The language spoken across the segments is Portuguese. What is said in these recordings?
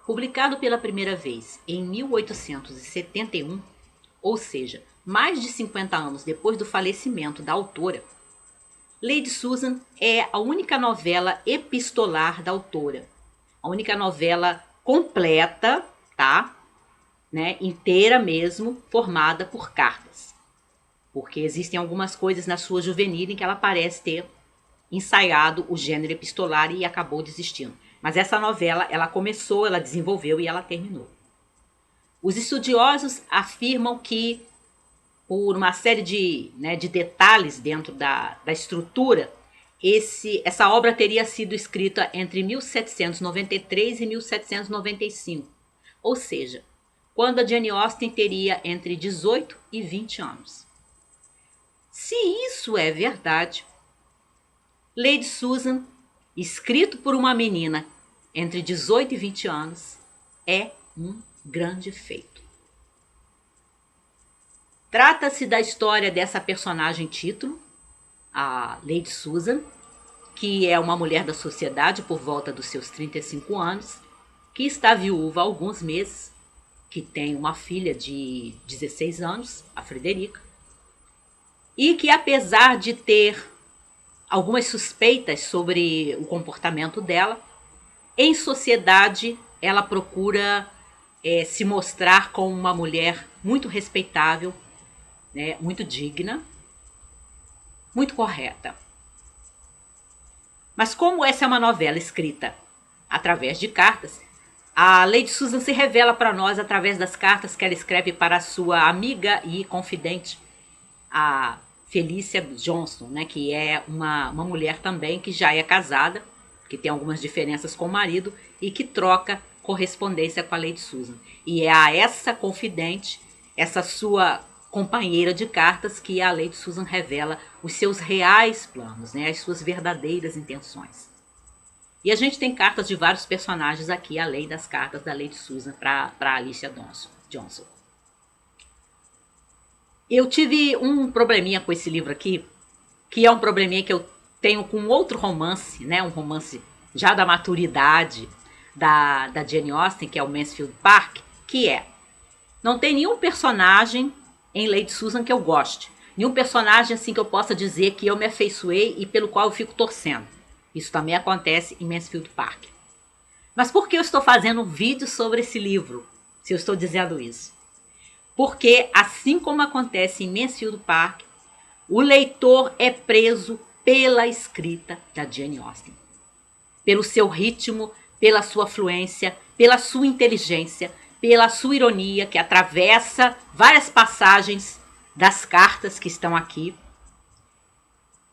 Publicado pela primeira vez em 1871, ou seja, mais de 50 anos depois do falecimento da autora, Lady Susan é a única novela epistolar da autora. A única novela completa, tá? Né, inteira mesmo, formada por cartas. Porque existem algumas coisas na sua juvenil em que ela parece ter ensaiado o gênero epistolar e acabou desistindo. Mas essa novela, ela começou, ela desenvolveu e ela terminou. Os estudiosos afirmam que, por uma série de detalhes dentro da estrutura, essa obra teria sido escrita entre 1793 e 1795. Ou seja, quando a Jane Austen teria entre 18 e 20 anos. Se isso é verdade, Lady Susan, escrito por uma menina entre 18 e 20 anos, é um grande feito. Trata-se da história dessa personagem título, a Lady Susan, que é uma mulher da sociedade por volta dos seus 35 anos, que está viúva há alguns meses, que tem uma filha de 16 anos, a Frederica, e que apesar de ter algumas suspeitas sobre o comportamento dela, em sociedade ela procura se mostrar como uma mulher muito respeitável, né, muito digna, muito correta. Mas como essa é uma novela escrita através de cartas, a Lady Susan se revela para nós através das cartas que ela escreve para a sua amiga e confidente, a Felicia Johnson, né, que é uma mulher também que já é casada, que tem algumas diferenças com o marido e que troca correspondência com a Lady Susan. E é a essa confidente, essa sua companheira de cartas, que a Lady Susan revela os seus reais planos, né, as suas verdadeiras intenções. E a gente tem cartas de vários personagens aqui, além das cartas da Lady Susan para Alicia Johnson. Eu tive um probleminha com esse livro aqui, que é um probleminha que eu tenho com outro romance, né? Um romance já da maturidade da Jane Austen, que é o Mansfield Park, que não tem nenhum personagem em Lady Susan que eu goste. Nenhum personagem assim que eu possa dizer que eu me afeiçoei e pelo qual eu fico torcendo. Isso também acontece em Mansfield Park. Mas por que eu estou fazendo um vídeo sobre esse livro, se eu estou dizendo isso? Porque, assim como acontece em Mansfield Park, o leitor é preso pela escrita da Jane Austen. Pelo seu ritmo, pela sua fluência, pela sua inteligência, pela sua ironia, que atravessa várias passagens das cartas que estão aqui,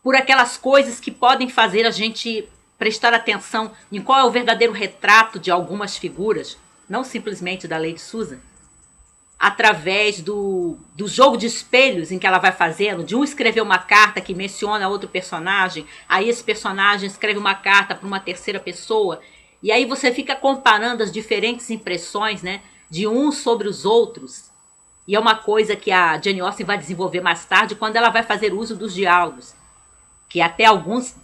por aquelas coisas que podem fazer a gente prestar atenção em qual é o verdadeiro retrato de algumas figuras, não simplesmente da Lady Susan, através do jogo de espelhos em que ela vai fazendo, de um escrever uma carta que menciona outro personagem, aí esse personagem escreve uma carta para uma terceira pessoa, e aí você fica comparando as diferentes impressões, né, de uns sobre os outros. E é uma coisa que a Jane Austen vai desenvolver mais tarde, quando ela vai fazer uso dos diálogos, que até alguns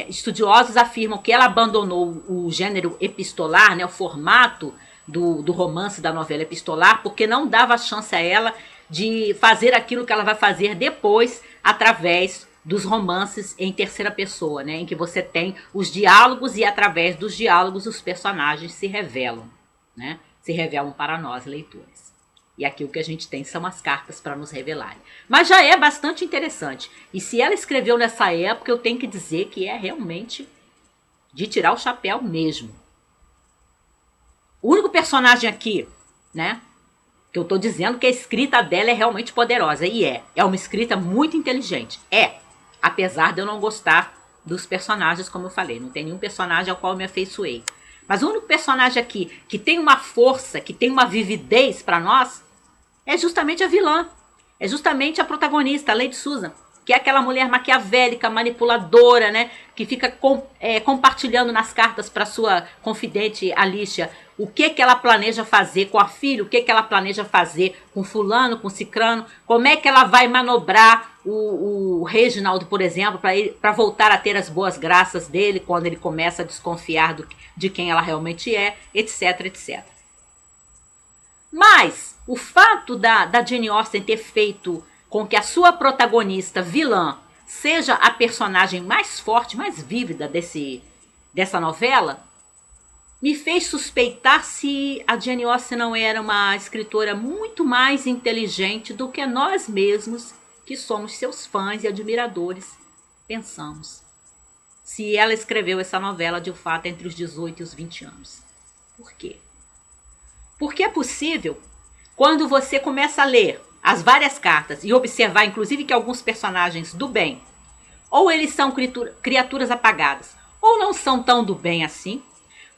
estudiosos afirmam que ela abandonou o gênero epistolar, né, o formato do romance, da novela epistolar, porque não dava chance a ela de fazer aquilo que ela vai fazer depois, através dos romances em terceira pessoa, né, em que você tem os diálogos e através dos diálogos os personagens se revelam, né, se revelam para nós, leitores. E aqui o que a gente tem são as cartas para nos revelarem. Mas já é bastante interessante. E se ela escreveu nessa época, eu tenho que dizer que é realmente de tirar o chapéu mesmo. O único personagem aqui, né, que eu tô dizendo que a escrita dela é realmente poderosa. E é uma escrita muito inteligente. Apesar de eu não gostar dos personagens, como eu falei. Não tem nenhum personagem ao qual eu me afeiçoei. Mas o único personagem aqui que tem uma força, que tem uma vividez para nós, é justamente a vilã. É justamente a protagonista, a Lady Susan, que é aquela mulher maquiavélica, manipuladora, né, que fica compartilhando nas cartas para sua confidente Alicia o que ela planeja fazer com a filha, o que ela planeja fazer com fulano, com cicrano, como é que ela vai manobrar o Reginald, por exemplo, para voltar a ter as boas graças dele quando ele começa a desconfiar de quem ela realmente é, etc, etc. Mas o fato da Jane Austen ter feito com que a sua protagonista vilã seja a personagem mais forte, mais vívida dessa novela, me fez suspeitar se a Jane Austen não era uma escritora muito mais inteligente do que nós mesmos, que somos seus fãs e admiradores, pensamos. Se ela escreveu essa novela de fato entre os 18 e os 20 anos. Por quê? Porque é possível, quando você começa a ler as várias cartas e observar, inclusive, que alguns personagens do bem, ou eles são criaturas apagadas, ou não são tão do bem assim.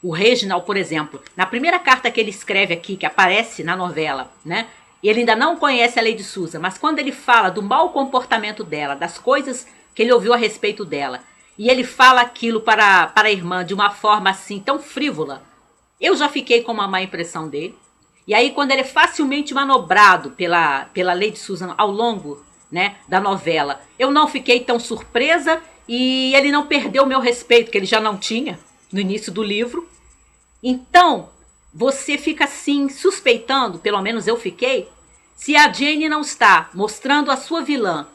O Reginald, por exemplo, na primeira carta que ele escreve aqui, que aparece na novela, né? E ele ainda não conhece a Lady Susan, mas quando ele fala do mau comportamento dela, das coisas que ele ouviu a respeito dela, e ele fala aquilo para a irmã de uma forma assim tão frívola, eu já fiquei com uma má impressão dele. E aí, quando ele é facilmente manobrado pela Lady Susan ao longo, né, da novela, eu não fiquei tão surpresa e ele não perdeu o meu respeito, que ele já não tinha no início do livro. Então, você fica assim suspeitando, pelo menos eu fiquei, se a Jane não está mostrando a sua vilã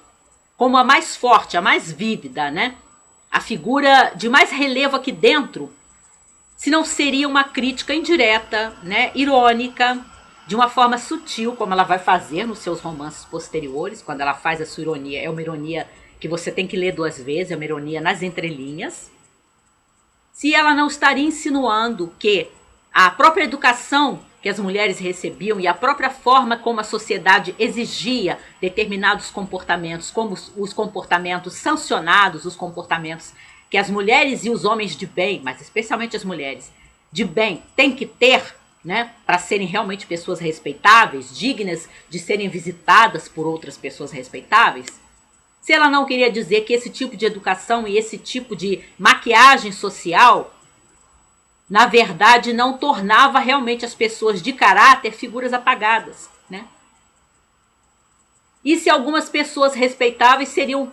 como a mais forte, a mais vívida, né? A figura de mais relevo aqui dentro, se não seria uma crítica indireta, né, irônica, de uma forma sutil, como ela vai fazer nos seus romances posteriores, quando ela faz a sua ironia. É uma ironia que você tem que ler 2 vezes, é uma ironia nas entrelinhas. Se ela não estaria insinuando que a própria educação que as mulheres recebiam e a própria forma como a sociedade exigia determinados comportamentos, como os comportamentos sancionados, os comportamentos que as mulheres e os homens de bem, mas especialmente as mulheres de bem, têm que ter, né, para serem realmente pessoas respeitáveis, dignas de serem visitadas por outras pessoas respeitáveis. Se ela não queria dizer que esse tipo de educação e esse tipo de maquiagem social, na verdade, não tornava realmente as pessoas de caráter figuras apagadas, né? E se algumas pessoas respeitáveis seriam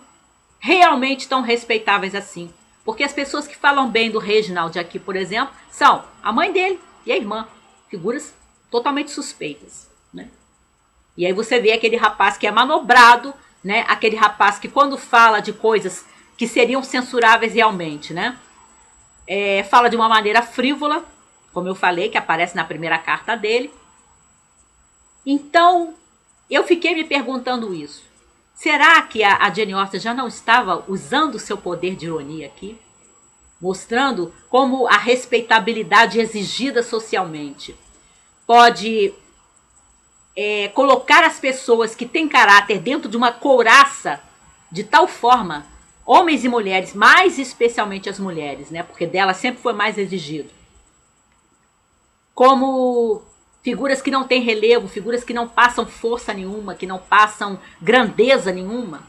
realmente tão respeitáveis assim? Porque as pessoas que falam bem do Reginald aqui, por exemplo, são a mãe dele e a irmã. Figuras totalmente suspeitas, né? E aí você vê aquele rapaz que é manobrado, né? Aquele rapaz que quando fala de coisas que seriam censuráveis realmente, né? Fala de uma maneira frívola, como eu falei, que aparece na primeira carta dele. Então, eu fiquei me perguntando isso. Será que a Jane Austen já não estava usando o seu poder de ironia aqui? Mostrando como a respeitabilidade exigida socialmente pode colocar as pessoas que têm caráter dentro de uma couraça de tal forma, homens e mulheres, mais especialmente as mulheres, né? Porque dela sempre foi mais exigido, como figuras que não têm relevo, figuras que não passam força nenhuma, que não passam grandeza nenhuma.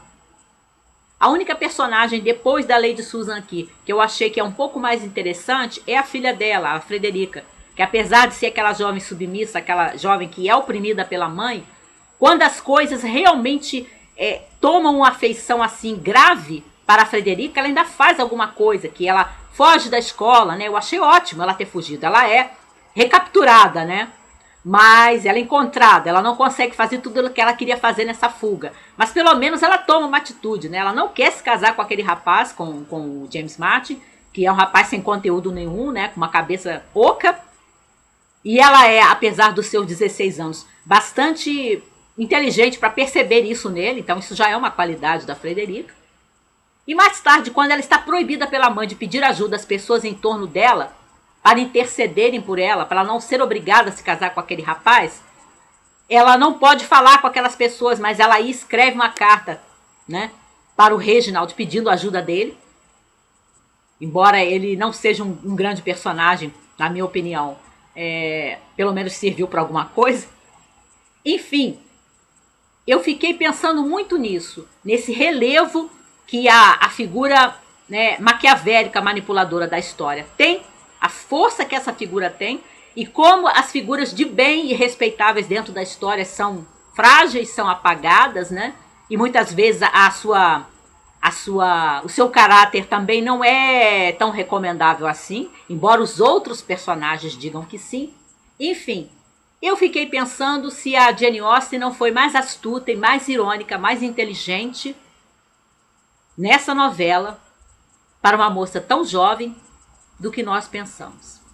A única personagem depois da Lady Susan aqui, que eu achei que é um pouco mais interessante, é a filha dela, a Frederica, que apesar de ser aquela jovem submissa, aquela jovem que é oprimida pela mãe, quando as coisas realmente tomam uma afeição assim grave para a Frederica, ela ainda faz alguma coisa, que ela foge da escola, né? Eu achei ótimo ela ter fugido. Ela é recapturada, né? Mas ela é encontrada, ela não consegue fazer tudo o que ela queria fazer nessa fuga. Mas pelo menos ela toma uma atitude, né? Ela não quer se casar com aquele rapaz, com o James Martin, que é um rapaz sem conteúdo nenhum, né? Com uma cabeça oca. E ela é, apesar dos seus 16 anos, bastante inteligente para perceber isso nele. Então isso já é uma qualidade da Frederica. E mais tarde, quando ela está proibida pela mãe de pedir ajuda às pessoas em torno dela, para intercederem por ela, para ela não ser obrigada a se casar com aquele rapaz, ela não pode falar com aquelas pessoas, mas ela aí escreve uma carta, né, para o Reginald pedindo ajuda dele. Embora ele não seja um grande personagem, na minha opinião, pelo menos serviu para alguma coisa. Enfim, eu fiquei pensando muito nisso, nesse relevo que a figura, né, maquiavélica, manipuladora da história tem, a força que essa figura tem, e como as figuras de bem e respeitáveis dentro da história são frágeis, são apagadas, né? E muitas vezes o seu caráter também não é tão recomendável assim, embora os outros personagens digam que sim. Enfim, eu fiquei pensando se a Jane Austen não foi mais astuta e mais irônica, mais inteligente nessa novela para uma moça tão jovem do que nós pensamos.